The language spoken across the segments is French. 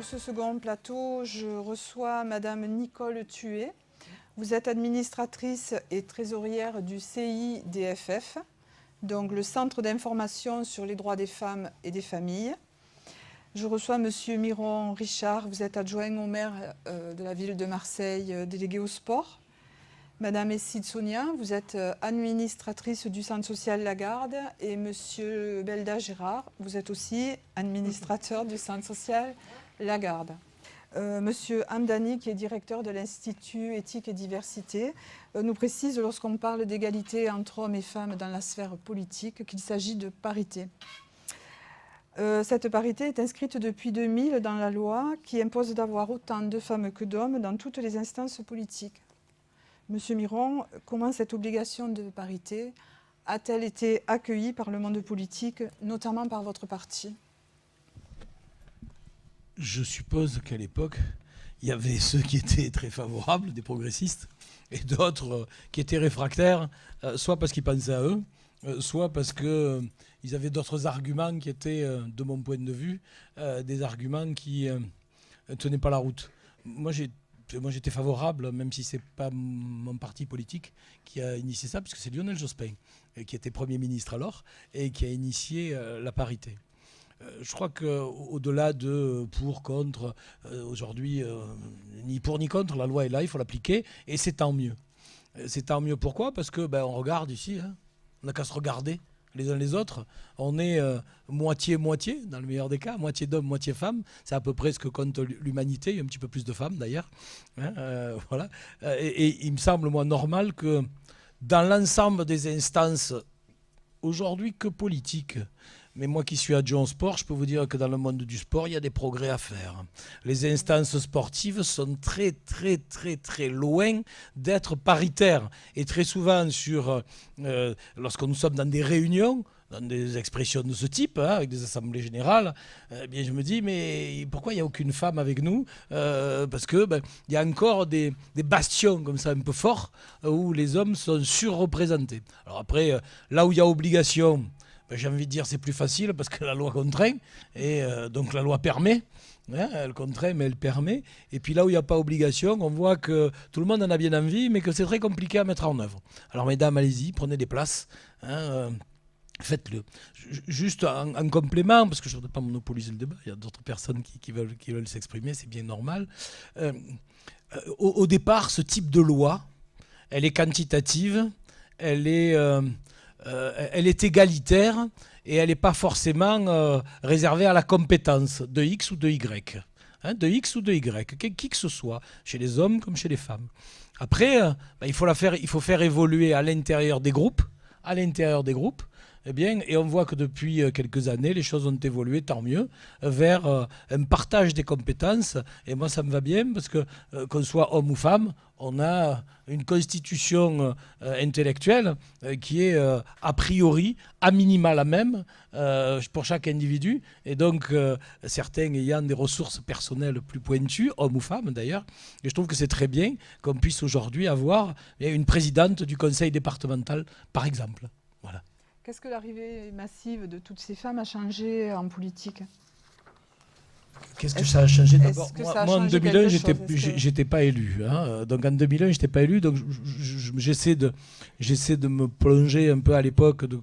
ce second plateau, je reçois Madame Nicole Thuet. Vous êtes administratrice et trésorière du CIDFF, donc le Centre d'information sur les droits des femmes et des familles. Je reçois Monsieur Miron Richard, vous êtes adjoint au maire de la ville de Marseille, délégué au sport. Madame Esside Sonia, vous êtes administratrice du Centre social Lagarde. Et Monsieur Belda Gérard, vous êtes aussi administrateur du Centre social Lagarde. Monsieur Hamdani, qui est directeur de l'Institut éthique et diversité, nous précise lorsqu'on parle d'égalité entre hommes et femmes dans la sphère politique qu'il s'agit de parité. Cette parité est inscrite depuis 2000 dans la loi qui impose d'avoir autant de femmes que d'hommes dans toutes les instances politiques. Monsieur Miron, comment cette obligation de parité a-t-elle été accueillie par le monde politique, notamment par votre parti ? Je suppose qu'à l'époque, il y avait ceux qui étaient très favorables, des progressistes, et d'autres qui étaient réfractaires, soit parce qu'ils pensaient à eux, soit parce qu'ils avaient d'autres arguments qui étaient, de mon point de vue, des arguments qui ne tenaient pas la route. Moi, j'étais favorable, même si ce n'est pas mon parti politique qui a initié ça, puisque c'est Lionel Jospin, qui était Premier ministre alors, et qui a initié la parité. Je crois qu'au-delà de pour, contre, aujourd'hui, ni pour ni contre, la loi est là, il faut l'appliquer, et c'est tant mieux. C'est tant mieux pourquoi ? Parce que on regarde ici, hein, on n'a qu'à se regarder les uns les autres. On est moitié-moitié, dans le meilleur des cas, moitié d'hommes, moitié femmes. C'est à peu près ce que compte l'humanité, il y a un petit peu plus de femmes d'ailleurs. Hein, voilà. Et il me semble, moi, normal que dans l'ensemble des instances, aujourd'hui que politiques, mais moi qui suis adjoint au sport, je peux vous dire que dans le monde du sport, il y a des progrès à faire. Les instances sportives sont très, très, très, très loin d'être paritaires. Et très souvent, lorsque nous sommes dans des réunions, dans des expressions de ce type, hein, avec des assemblées générales, bien je me dis, mais pourquoi il n'y a aucune femme avec nous ? Parce que il y a encore des bastions comme ça un peu forts où les hommes sont surreprésentés. Alors après, là où il y a obligation, j'ai envie de dire c'est plus facile parce que la loi contraint et donc la loi permet. Hein, elle contraint mais elle permet. Et puis là où il n'y a pas obligation, on voit que tout le monde en a bien envie mais que c'est très compliqué à mettre en œuvre. Alors mesdames, allez-y, prenez des places. Hein, faites-le. Juste en complément, parce que je ne voudrais pas monopoliser le débat, il y a d'autres personnes qui veulent s'exprimer, c'est bien normal. Au départ, ce type de loi, elle est quantitative, elle est égalitaire et elle n'est pas forcément réservée à la compétence de X ou de Y. Hein, de X ou de Y, qui que ce soit, chez les hommes comme chez les femmes. Après, il faut faire évoluer à l'intérieur des groupes, et on voit que depuis quelques années, les choses ont évolué, tant mieux, vers un partage des compétences. Et moi, ça me va bien, parce que qu'on soit homme ou femme, on a une constitution intellectuelle qui est a priori, à minima la même pour chaque individu. Et donc, certains ayant des ressources personnelles plus pointues, hommes ou femmes d'ailleurs. Et je trouve que c'est très bien qu'on puisse aujourd'hui avoir une présidente du conseil départemental, par exemple. Voilà. Qu'est-ce que l'arrivée massive de toutes ces femmes a changé en politique ? Qu'est-ce que ça a changé d'abord ? Moi, en 2001, j'étais pas élu. Hein. Donc en 2001, j'étais pas élu. Donc j'essaie de me plonger un peu à l'époque de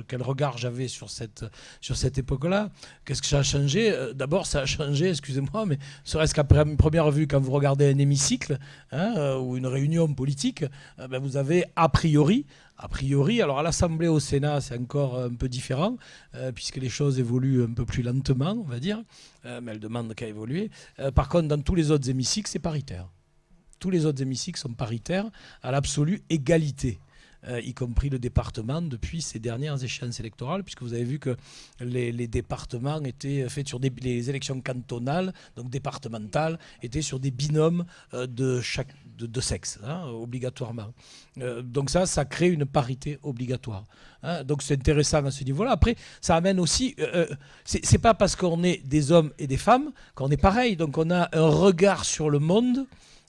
quel regard j'avais sur cette époque-là. Qu'est-ce que ça a changé ? D'abord, ça a changé, excusez-moi, mais serait-ce qu'à première vue, quand vous regardez un hémicycle ou une réunion politique, vous avez a priori, alors à l'Assemblée, au Sénat, c'est encore un peu différent, puisque les choses évoluent un peu plus lentement, on va dire, mais elles demandent qu'à évoluer. Par contre, dans tous les autres hémicycles, c'est paritaire. Tous les autres hémicycles sont paritaires à l'absolue égalité. Y compris le département depuis ces dernières échéances électorales, puisque vous avez vu que les départements étaient faits sur les élections cantonales, donc départementales, étaient sur des binômes de sexe, obligatoirement. Donc ça crée une parité obligatoire. Hein, donc c'est intéressant à ce niveau-là. Après, ça amène aussi... c'est pas parce qu'on est des hommes et des femmes qu'on est pareil. Donc on a un regard sur le monde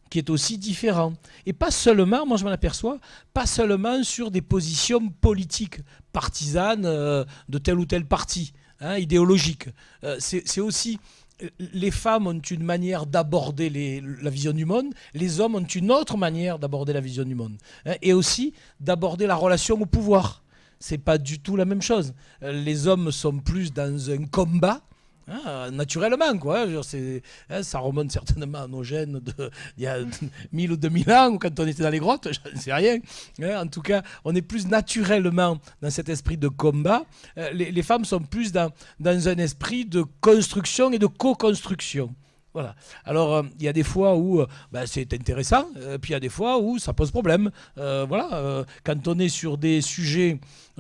qui est aussi différent. Et pas seulement, moi je m'en aperçois, pas seulement sur des positions politiques, partisanes de tel ou tel parti, idéologique. C'est aussi les femmes ont une manière d'aborder la vision du monde, les hommes ont une autre manière d'aborder la vision du monde, hein, et aussi d'aborder la relation au pouvoir. C'est pas du tout la même chose. Les hommes sont plus dans un combat, hein, naturellement, quoi. Ça remonte certainement à nos gènes d'il y a 1000 ou 2000 ans, ou quand on était dans les grottes, je ne sais rien. En tout cas, on est plus naturellement dans cet esprit de combat. Les femmes sont plus dans un esprit de construction et de co-construction. Voilà. Alors, il y a des fois où c'est intéressant, puis il y a des fois où ça pose problème. Quand on est sur des sujets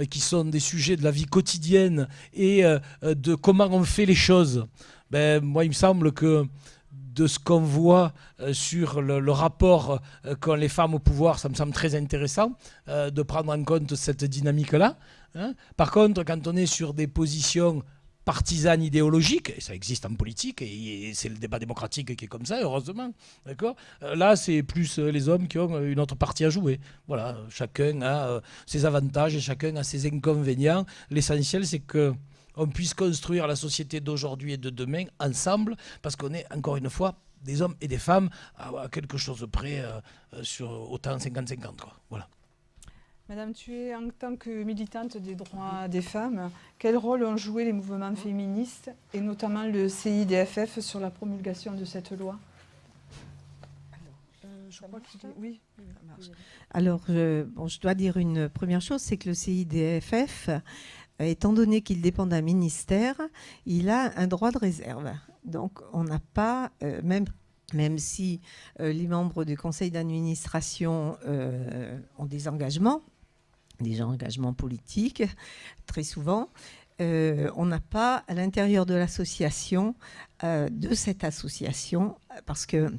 qui sont des sujets de la vie quotidienne et de comment on fait les choses, moi, il me semble que de ce qu'on voit sur le rapport qu'ont les femmes au pouvoir, ça me semble très intéressant de prendre en compte cette dynamique-là. Hein. Par contre, quand on est sur des positions partisane idéologique, et ça existe en politique, et c'est le débat démocratique qui est comme ça, heureusement, d'accord. Là, c'est plus les hommes qui ont une autre partie à jouer. Voilà, chacun a ses avantages et chacun a ses inconvénients. L'essentiel, c'est qu'on puisse construire la société d'aujourd'hui et de demain ensemble, parce qu'on est, encore une fois, des hommes et des femmes à quelque chose près, sur autant 50-50, quoi. Voilà. Madame Thué, en tant que militante des droits des femmes, quel rôle ont joué les mouvements féministes et notamment le CIDFF sur la promulgation de cette loi? Je crois qu'il oui. Alors, je dois dire une première chose, c'est que le CIDFF, étant donné qu'il dépend d'un ministère, il a un droit de réserve. Donc, on n'a pas, même si les membres du conseil d'administration ont des engagements politiques, très souvent, on n'a pas à l'intérieur de l'association, de cette association, parce que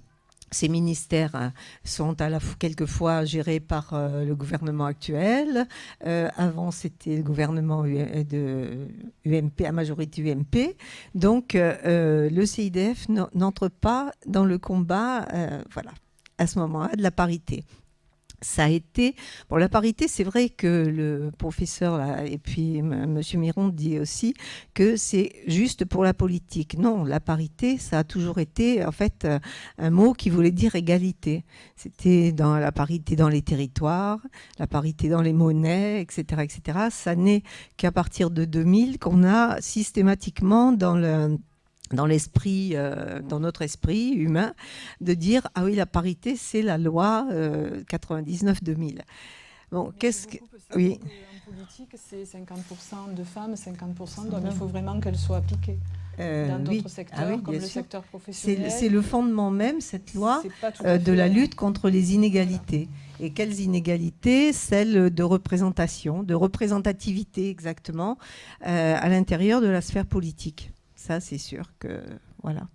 ces ministères sont quelquefois gérés par le gouvernement actuel. Avant, c'était le gouvernement de UMP, à majorité UMP. Donc, le CIDF n'entre pas dans le combat, à ce moment-là, de la parité. Ça a été... Bon, la parité, c'est vrai que le professeur, là, et puis M. Miron dit aussi que c'est juste pour la politique. Non, la parité, ça a toujours été, en fait, un mot qui voulait dire égalité. C'était dans la parité dans les territoires, la parité dans les monnaies, etc., etc. Ça n'est qu'à partir de 2000 qu'on a systématiquement dans l'esprit, dans notre esprit humain, de dire ah oui, la parité, c'est la loi 99-2000. Bon, qu'est-ce que oui. En politique, c'est 50% de femmes, 50% d'hommes. Il faut vraiment qu'elle soit appliquée dans d'autres secteurs, comme le secteur professionnel. C'est le fondement même, cette loi, de la lutte contre les inégalités. Voilà. Et quelles inégalités? Celles de représentation, de représentativité exactement, à l'intérieur de la sphère politique. Ça, c'est sûr que... Voilà.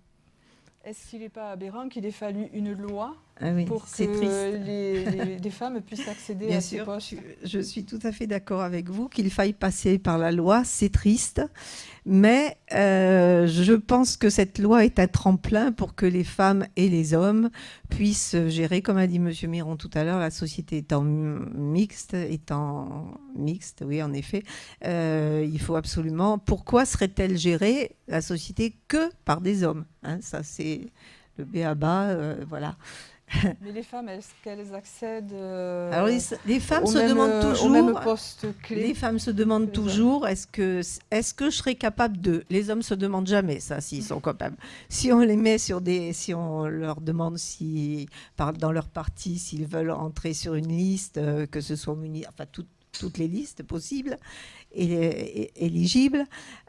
Est-ce qu'il n'est pas aberrant qu'il ait fallu une loi pour que les femmes puissent accéder à ces postes? Je suis tout à fait d'accord avec vous qu'il faille passer par la loi. C'est triste. Mais je pense que cette loi est un tremplin pour que les femmes et les hommes puissent gérer, comme a dit M. Miron tout à l'heure, la société étant mixte, oui, en effet. Il faut absolument... Pourquoi serait-elle gérée, la société, que par des hommes, hein? Ça, c'est le b.a.-ba, voilà. Mais les femmes, est-ce qu'elles accèdent Alors les femmes se demandent toujours, au même poste clé? Les femmes se demandent toujours, est-ce que je serais capable de... Les hommes se demandent jamais ça, s'ils sont capables. Si on les met si on leur demande dans leur parti, s'ils veulent entrer sur une liste, que ce soit toutes les listes possibles et éligibles,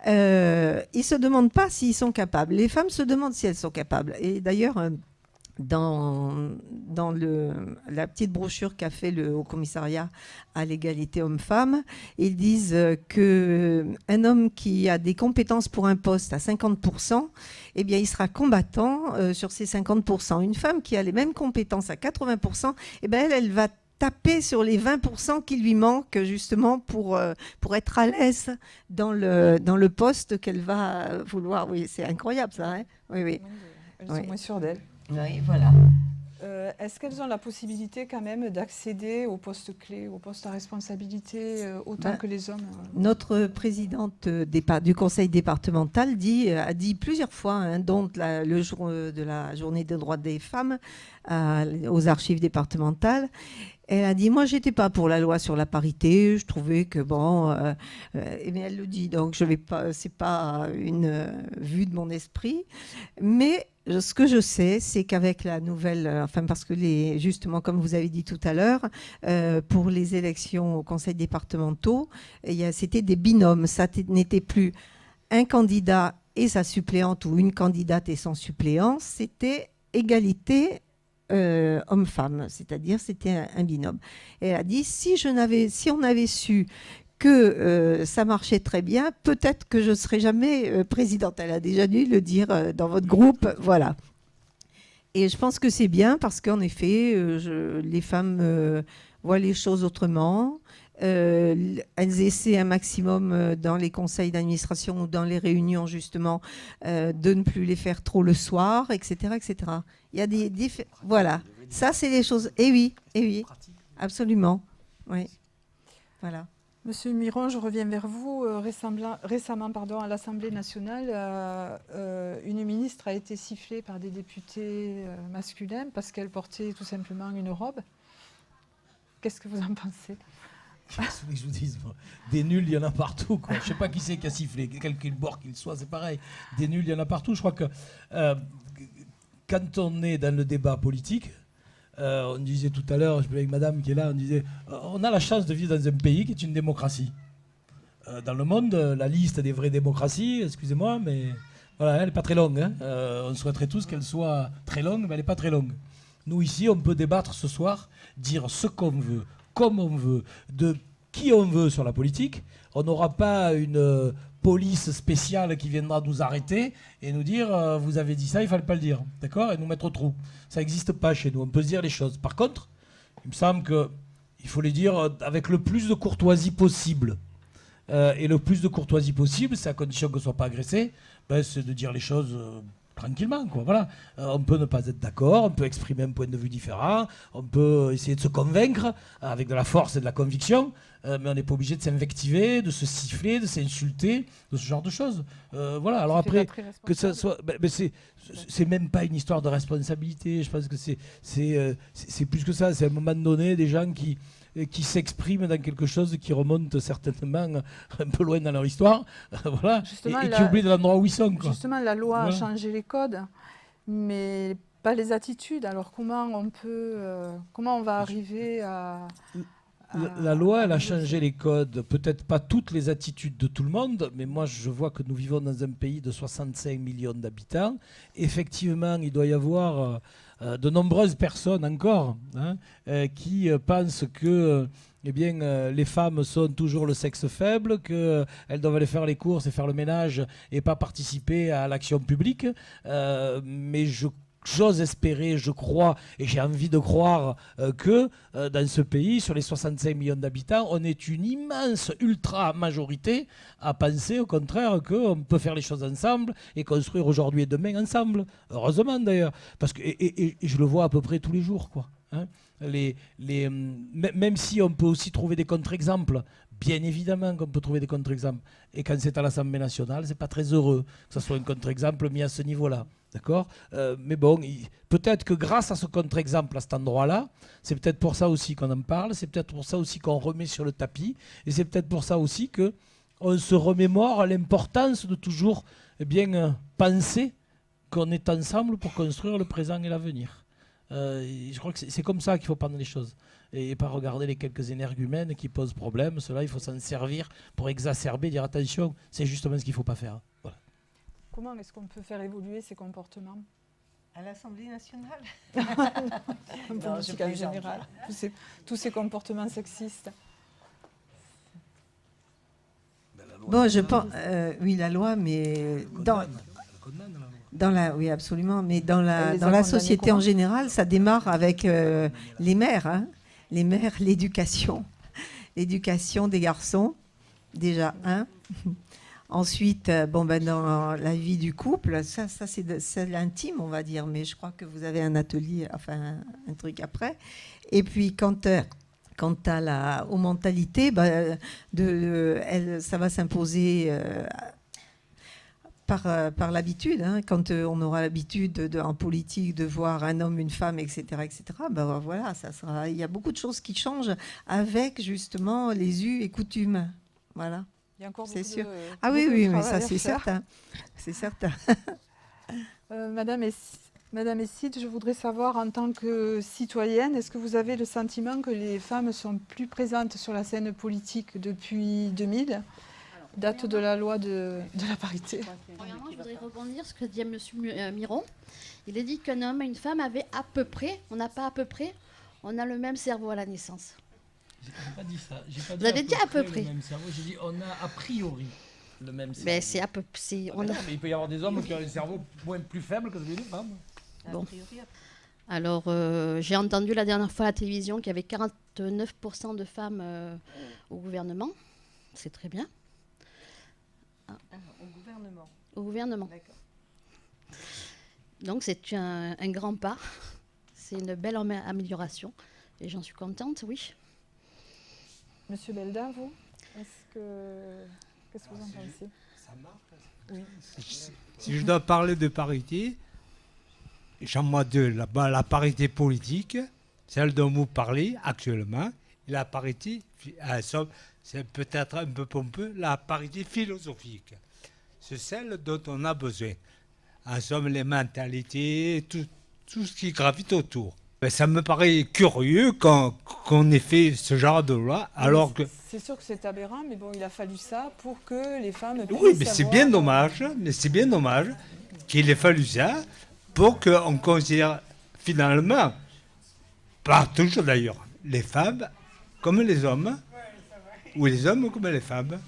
ils ne se demandent pas s'ils sont capables. Les femmes se demandent si elles sont capables. Et d'ailleurs... Dans la petite brochure qu'a fait le Haut Commissariat à l'égalité homme-femme, ils disent qu'un homme qui a des compétences pour un poste à 50%, eh bien, il sera combattant sur ces 50%. Une femme qui a les mêmes compétences à 80%, eh bien, elle va taper sur les 20% qui lui manquent justement pour être à l'aise dans le poste qu'elle va vouloir. Oui, c'est incroyable ça. Hein, oui. Elles sont moins sûres d'elles. Oui, voilà. Est-ce qu'elles ont la possibilité quand même d'accéder aux postes clés, aux postes à responsabilité, autant que les hommes Notre présidente du conseil départemental a dit plusieurs fois, hein, dont le jour de la journée des droits des femmes aux archives départementales, elle a dit, moi, j'étais pas pour la loi sur la parité. Je trouvais que mais elle le dit, donc je vais pas, c'est pas une vue de mon esprit. Mais ce que je sais, c'est qu'avec la nouvelle, parce que justement, comme vous avez dit tout à l'heure, pour les élections au conseil départementaux, c'était des binômes. Ça n'était plus un candidat et sa suppléante ou une candidate et son suppléant. C'était égalité homme-femme, c'est-à-dire c'était un binôme. Et elle a dit, si on avait su que ça marchait très bien, peut-être que je ne serais jamais présidente. Elle a déjà dû le dire dans votre groupe, voilà. Et je pense que c'est bien parce qu'en effet, les femmes voient les choses autrement. Elles essaient un maximum dans les conseils d'administration ou dans les réunions justement de ne plus les faire trop le soir, etc., etc. Il y a voilà, ça c'est les choses. Eh oui, absolument. Oui, voilà. Monsieur Miron, je reviens vers vous. Récemment, à l'Assemblée nationale, une ministre a été sifflée par des députés masculins parce qu'elle portait tout simplement une robe. Qu'est-ce que vous en pensez ? Je vous dis, des nuls, il y en a partout, quoi. Je ne sais pas qui c'est qui a sifflé, quel bord qu'il soit, c'est pareil. Des nuls, il y en a partout. Je crois que quand on est dans le débat politique, on disait tout à l'heure, je parlais avec madame qui est là, on disait, on a la chance de vivre dans un pays qui est une démocratie. Dans le monde, la liste des vraies démocraties, excusez-moi, mais voilà, elle n'est pas très longue. Hein. On souhaiterait tous qu'elle soit très longue, mais elle n'est pas très longue. Nous, ici, on peut débattre ce soir, dire ce qu'on veut, comme on veut, de qui on veut sur la politique. On n'aura pas une police spéciale qui viendra nous arrêter et nous dire vous avez dit ça, il ne fallait pas le dire, d'accord, et nous mettre au trou. Ça n'existe pas chez nous, on peut se dire les choses. Par contre, il me semble qu'il faut les dire avec le plus de courtoisie possible. Et le plus de courtoisie possible, c'est à condition qu'on ne soit pas agressé, c'est de dire les choses tranquillement, quoi. Voilà. On peut ne pas être d'accord, on peut exprimer un point de vue différent, on peut essayer de se convaincre avec de la force et de la conviction, mais on n'est pas obligé de s'invectiver, de se siffler, de s'insulter, de ce genre de choses. Voilà. Alors après, que ça soit, c'est même pas une histoire de responsabilité. Je pense que c'est plus que ça. C'est à un moment donné des gens qui s'expriment dans quelque chose qui remonte certainement un peu loin dans leur histoire, voilà, et qui oublient de l'endroit où ils sont, quoi. Justement, la loi a changé les codes, mais pas les attitudes. Alors comment on va arriver à... La loi, elle a changé les codes, peut-être pas toutes les attitudes de tout le monde, mais moi je vois que nous vivons dans un pays de 65 millions d'habitants. Effectivement, il doit y avoir de nombreuses personnes encore qui pensent que les femmes sont toujours le sexe faible, qu'elles doivent aller faire les courses et faire le ménage et pas participer à l'action publique. Mais j'ose espérer, je crois, et j'ai envie de croire que dans ce pays, sur les 65 millions d'habitants, on est une immense ultra-majorité à penser au contraire qu'on peut faire les choses ensemble et construire aujourd'hui et demain ensemble. Heureusement d'ailleurs, parce que et je le vois à peu près tous les jours, quoi. Hein. Même si on peut aussi trouver des contre-exemples, bien évidemment qu'on peut trouver des contre-exemples. Et quand c'est à l'Assemblée nationale, c'est pas très heureux que ce soit un contre-exemple mis à ce niveau-là. D'accord ? Mais bon, peut-être que grâce à ce contre-exemple, à cet endroit-là, c'est peut-être pour ça aussi qu'on en parle, c'est peut-être pour ça aussi qu'on remet sur le tapis, et c'est peut-être pour ça aussi qu'on se remémore l'importance de toujours penser qu'on est ensemble pour construire le présent et l'avenir. Je crois que c'est comme ça qu'il faut prendre les choses. Et pas regarder les quelques énergumènes qui posent problème. Cela, il faut s'en servir pour exacerber, dire attention, c'est justement ce qu'il ne faut pas faire. Voilà. Comment est-ce qu'on peut faire évoluer ces comportements ? À l'Assemblée nationale ? En politique en général, tous ces comportements sexistes. Bon, je pense, oui, la loi, mais oui, absolument, mais dans la société en général, ça démarre avec les mères, hein, l'éducation des garçons, déjà, hein. Ensuite, dans la vie du couple, ça c'est l'intime, on va dire, mais je crois que vous avez un atelier, enfin un truc après. Et puis quant aux mentalités, ça va s'imposer par l'habitude. Hein. Quand on aura l'habitude en politique de voir un homme, une femme, etc., voilà, il y a beaucoup de choses qui changent avec justement les us et coutumes. Voilà. Il y a encore c'est beaucoup sûr. de, Ah beaucoup oui, de mais travail ça à c'est faire. certain. C'est certain. Madame Esside, je voudrais savoir en tant que citoyenne, est-ce que vous avez le sentiment que les femmes sont plus présentes sur la scène politique depuis 2000, date de la loi de la parité? Premièrement, je voudrais rebondir sur ce que dit M. Miron. Il a dit qu'un homme et une femme avaient à peu près, on n'a pas à peu près, on a le même cerveau à la naissance. J'ai pas dit ça. J'ai pas Vous avez dit à peu près. Le même cerveau. J'ai dit on a a priori le même cerveau. Mais c'est à peu près. Non, mais il peut y avoir des hommes qui ont un cerveau plus faible que celui des femmes. Bon. Alors, j'ai entendu la dernière fois à la télévision qu'il y avait 49% de femmes au gouvernement. C'est très bien. Au gouvernement. Au gouvernement. D'accord. Donc, c'est un grand pas. C'est une belle amélioration. Et j'en suis contente, oui. Monsieur Belda, vous, qu'est-ce que vous en pensez? Ça marche. Si je dois parler de parité, j'en vois deux. Là-bas, la parité politique, celle dont vous parlez actuellement, et la parité, c'est peut-être un peu pompeux, la parité philosophique. C'est celle dont on a besoin. En somme, les mentalités, tout ce qui gravite autour. Mais ça me paraît curieux qu'on ait fait ce genre de loi, alors que... C'est sûr que c'est aberrant, mais bon, il a fallu ça pour que les femmes puissent Oui, mais c'est avoir- bien dommage qu'il ait fallu ça pour qu'on considère finalement, pas toujours d'ailleurs, les femmes comme les hommes, ou les hommes comme les femmes.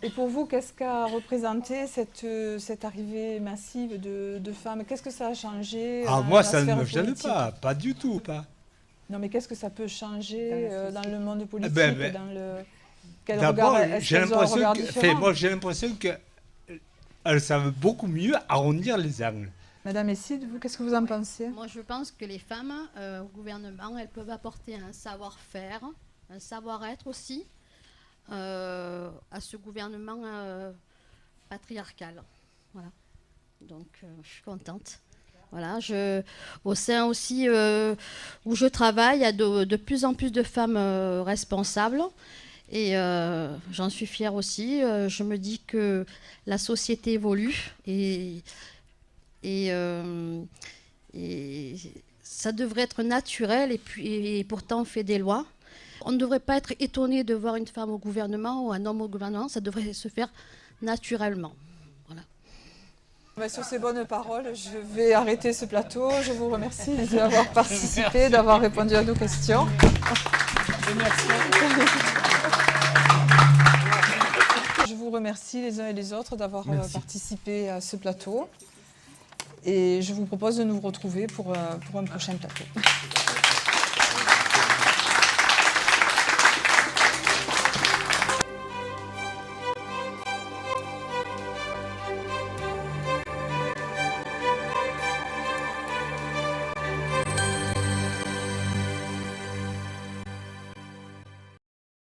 Et pour vous, qu'est-ce qu'a représenté cette arrivée massive de femmes? Qu'est-ce que ça a changé Ah, dans moi, la ça ne sphère me gêne politique? pas du tout. Pas. Non, mais qu'est-ce que ça peut changer dans le monde politique ben, dans le... Quel D'abord, regard, est-ce qu'elles ont un regard différent? moi j'ai l'impression qu'elles savent beaucoup mieux arrondir les angles. Madame Esside, vous, qu'est-ce que vous en pensez? Moi, je pense que les femmes au gouvernement, elles peuvent apporter un savoir-faire, un savoir-être aussi à ce gouvernement patriarcal. Voilà. Donc, je suis contente. Voilà, au sein aussi où je travaille, il y a de plus en plus de femmes responsables. Et j'en suis fière aussi. Je me dis que la société évolue et ça devrait être naturel et pourtant on fait des lois. On ne devrait pas être étonné de voir une femme au gouvernement ou un homme au gouvernement, ça devrait se faire naturellement. Voilà. Sur ces bonnes paroles, je vais arrêter ce plateau. Je vous remercie d'avoir participé, d'avoir répondu à nos questions. Je vous remercie les uns et les autres d'avoir participé à ce plateau. Et je vous propose de nous retrouver pour un prochain plateau.